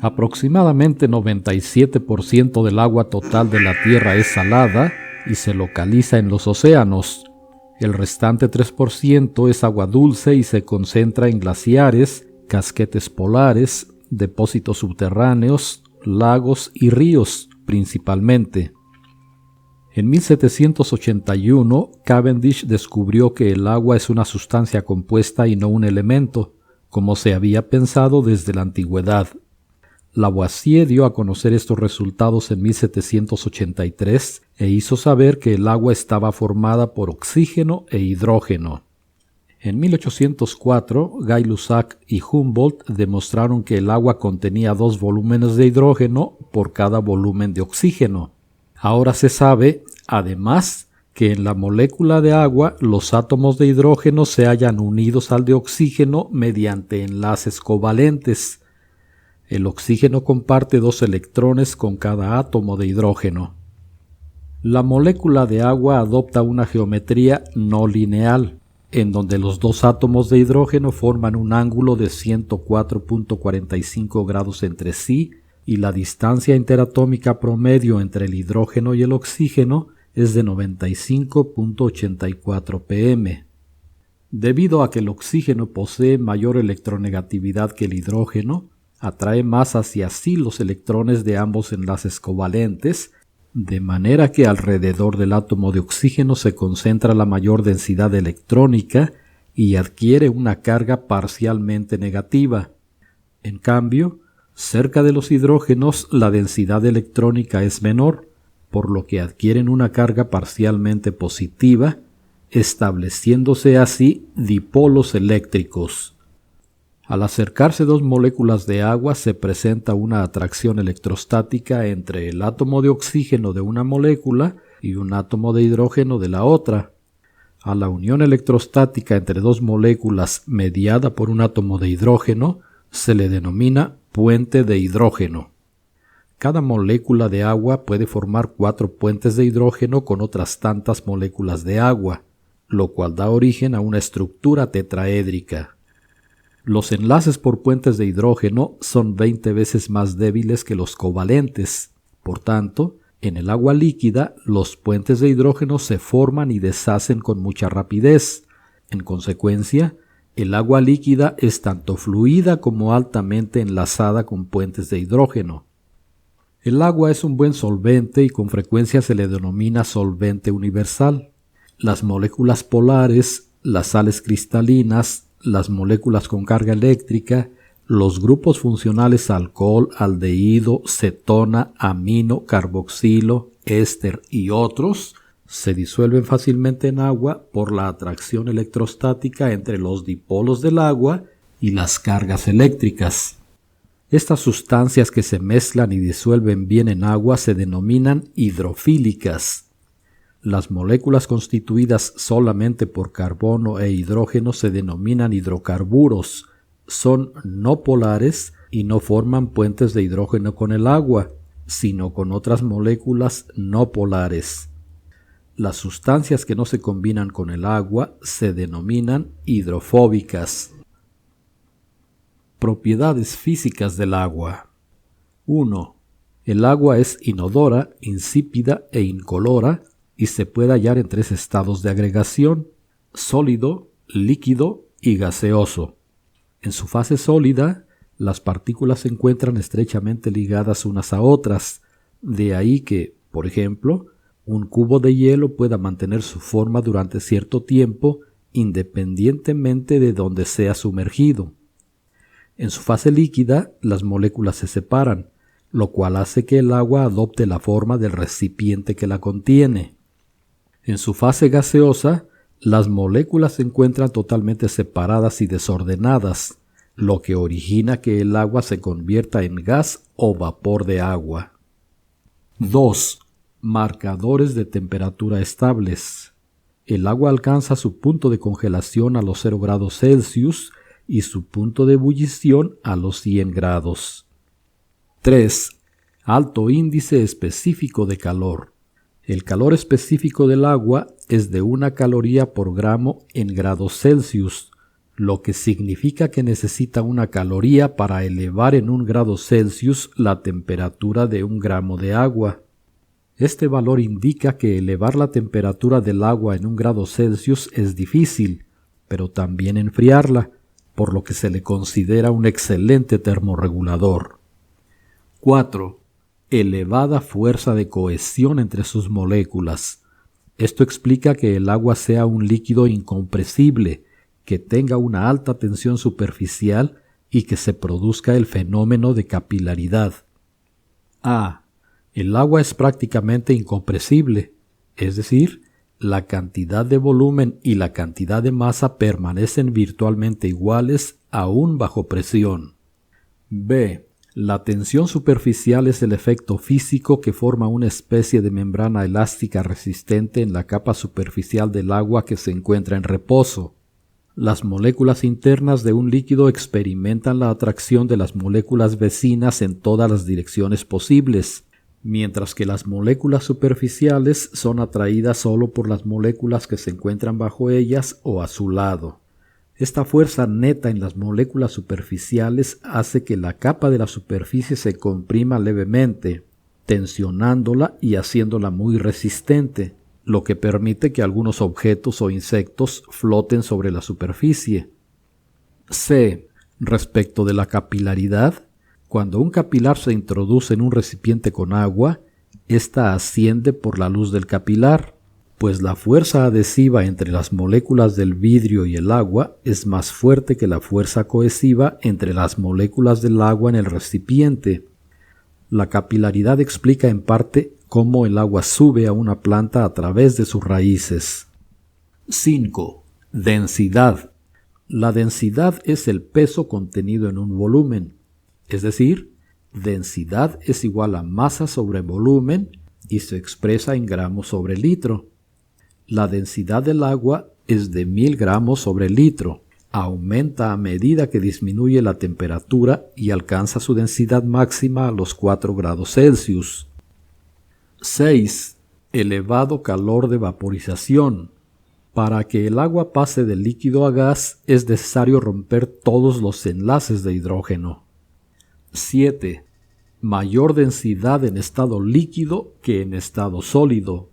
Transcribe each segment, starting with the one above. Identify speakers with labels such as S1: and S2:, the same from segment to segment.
S1: Aproximadamente 97% del agua total de la Tierra es salada y se localiza en los océanos. El restante 3% es agua dulce y se concentra en glaciares, casquetes polares, depósitos subterráneos, lagos y ríos principalmente. En 1781, Cavendish descubrió que el agua es una sustancia compuesta y no un elemento, como se había pensado desde la antigüedad. Lavoisier dio a conocer estos resultados en 1783 e hizo saber que el agua estaba formada por oxígeno e hidrógeno. En 1804, Gay-Lussac y Humboldt demostraron que el agua contenía 2 volúmenes de hidrógeno por cada volumen de oxígeno. Ahora se sabe, además, que en la molécula de agua los átomos de hidrógeno se hallan unidos al de oxígeno mediante enlaces covalentes. El oxígeno comparte 2 electrones con cada átomo de hidrógeno. La molécula de agua adopta una geometría no lineal, en donde los 2 átomos de hidrógeno forman un ángulo de 104.45 grados entre sí y la distancia interatómica promedio entre el hidrógeno y el oxígeno es de 95.84 pm. Debido a que el oxígeno posee mayor electronegatividad que el hidrógeno, atrae más hacia sí los electrones de ambos enlaces covalentes, de manera que alrededor del átomo de oxígeno se concentra la mayor densidad electrónica y adquiere una carga parcialmente negativa. En cambio, cerca de los hidrógenos la densidad electrónica es menor, por lo que adquieren una carga parcialmente positiva, estableciéndose así dipolos eléctricos. Al acercarse 2 moléculas de agua se presenta una atracción electrostática entre el átomo de oxígeno de una molécula y un átomo de hidrógeno de la otra. A la unión electrostática entre 2 moléculas mediada por un átomo de hidrógeno se le denomina puente de hidrógeno. Cada molécula de agua puede formar 4 puentes de hidrógeno con otras tantas moléculas de agua, lo cual da origen a una estructura tetraédrica. Los enlaces por puentes de hidrógeno son 20 veces más débiles que los covalentes. Por tanto, en el agua líquida, los puentes de hidrógeno se forman y deshacen con mucha rapidez. En consecuencia, el agua líquida es tanto fluida como altamente enlazada con puentes de hidrógeno. El agua es un buen solvente y con frecuencia se le denomina solvente universal. Las moléculas polares, las sales cristalinas, las moléculas con carga eléctrica, los grupos funcionales alcohol, aldehído, cetona, amino, carboxilo, éster y otros se disuelven fácilmente en agua por la atracción electrostática entre los dipolos del agua y las cargas eléctricas. Estas sustancias que se mezclan y disuelven bien en agua se denominan hidrofílicas. Las moléculas constituidas solamente por carbono e hidrógeno se denominan hidrocarburos. Son no polares y no forman puentes de hidrógeno con el agua, sino con otras moléculas no polares. Las sustancias que no se combinan con el agua se denominan hidrofóbicas. Propiedades físicas del agua. 1. El agua es inodora, insípida e incolora, y se puede hallar en 3 estados de agregación: sólido, líquido y gaseoso. En su fase sólida, las partículas se encuentran estrechamente ligadas unas a otras, de ahí que, por ejemplo, un cubo de hielo pueda mantener su forma durante cierto tiempo independientemente de donde sea sumergido. En su fase líquida, las moléculas se separan, lo cual hace que el agua adopte la forma del recipiente que la contiene. En su fase gaseosa, las moléculas se encuentran totalmente separadas y desordenadas, lo que origina que el agua se convierta en gas o vapor de agua. 2. Marcadores de temperatura estables. El agua alcanza su punto de congelación a los 0 grados Celsius y su punto de ebullición a los 100 grados. 3. Alto índice específico de calor. El calor específico del agua es de 1 caloría por gramo en grados Celsius, lo que significa que necesita 1 caloría para elevar en 1 grado Celsius la temperatura de 1 gramo de agua. Este valor indica que elevar la temperatura del agua en 1 grado Celsius es difícil, pero también enfriarla, por lo que se le considera un excelente termorregulador. 4. Elevada fuerza de cohesión entre sus moléculas. Esto explica que el agua sea un líquido incompresible, que tenga una alta tensión superficial y que se produzca el fenómeno de capilaridad. A. El agua es prácticamente incompresible, es decir, la cantidad de volumen y la cantidad de masa permanecen virtualmente iguales aún bajo presión. B. La tensión superficial es el efecto físico que forma una especie de membrana elástica resistente en la capa superficial del agua que se encuentra en reposo. Las moléculas internas de un líquido experimentan la atracción de las moléculas vecinas en todas las direcciones posibles, mientras que las moléculas superficiales son atraídas solo por las moléculas que se encuentran bajo ellas o a su lado. Esta fuerza neta en las moléculas superficiales hace que la capa de la superficie se comprima levemente, tensionándola y haciéndola muy resistente, lo que permite que algunos objetos o insectos floten sobre la superficie. C. Respecto de la capilaridad, cuando un capilar se introduce en un recipiente con agua, ésta asciende por la luz del capilar, pues la fuerza adhesiva entre las moléculas del vidrio y el agua es más fuerte que la fuerza cohesiva entre las moléculas del agua en el recipiente. La capilaridad explica en parte cómo el agua sube a una planta a través de sus raíces. 5. Densidad. La densidad es el peso contenido en un volumen, es decir, densidad es igual a masa sobre volumen y se expresa en gramos sobre litro. La densidad del agua es de 1000 gramos sobre litro. Aumenta a medida que disminuye la temperatura y alcanza su densidad máxima a los 4 grados Celsius. 6. Elevado calor de vaporización. Para que el agua pase de líquido a gas es necesario romper todos los enlaces de hidrógeno. 7. Mayor densidad en estado líquido que en estado sólido.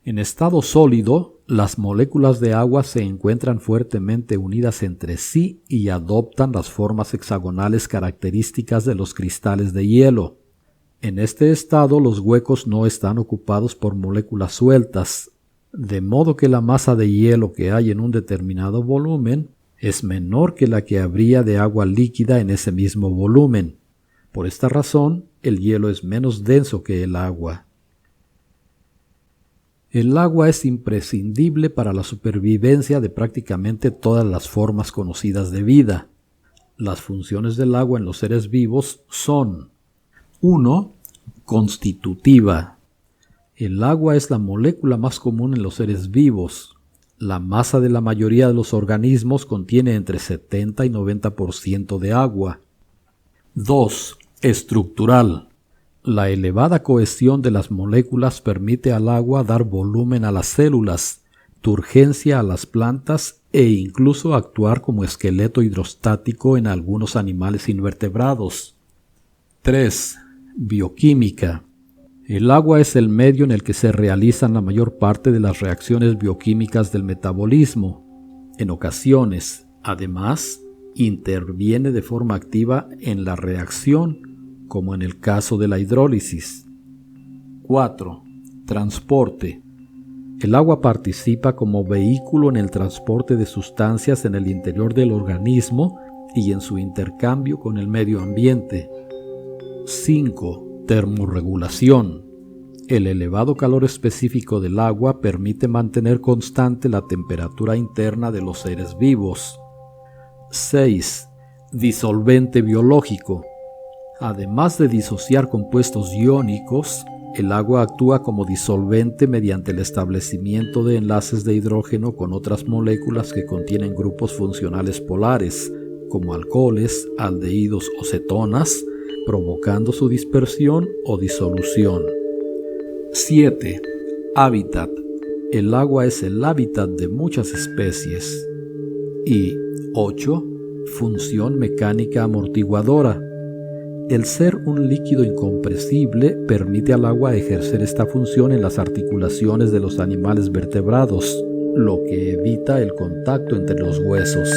S1: En estado sólido, las moléculas de agua se encuentran fuertemente unidas entre sí y adoptan las formas hexagonales características de los cristales de hielo. En este estado, los huecos no están ocupados por moléculas sueltas, de modo que la masa de hielo que hay en un determinado volumen es menor que la que habría de agua líquida en ese mismo volumen. Por esta razón, el hielo es menos denso que el agua. El agua es imprescindible para la supervivencia de prácticamente todas las formas conocidas de vida. Las funciones del agua en los seres vivos son: 1. Constitutiva. El agua es la molécula más común en los seres vivos. La masa de la mayoría de los organismos contiene entre 70 y 90% de agua. 2. Estructural. La elevada cohesión de las moléculas permite al agua dar volumen a las células, turgencia a las plantas e incluso actuar como esqueleto hidrostático en algunos animales invertebrados. 3. Bioquímica. El agua es el medio en el que se realizan la mayor parte de las reacciones bioquímicas del metabolismo. En ocasiones, además, interviene de forma activa en la reacción, como en el caso de la hidrólisis. 4. Transporte. El agua participa como vehículo en el transporte de sustancias en el interior del organismo y en su intercambio con el medio ambiente. 5. Termorregulación. El elevado calor específico del agua permite mantener constante la temperatura interna de los seres vivos. 6. Disolvente biológico. Además de disociar compuestos iónicos, el agua actúa como disolvente mediante el establecimiento de enlaces de hidrógeno con otras moléculas que contienen grupos funcionales polares, como alcoholes, aldehídos o cetonas, provocando su dispersión o disolución. 7. Hábitat. El agua es el hábitat de muchas especies. Y 8. Función mecánica amortiguadora. El ser un líquido incompresible permite al agua ejercer esta función en las articulaciones de los animales vertebrados, lo que evita el contacto entre los huesos.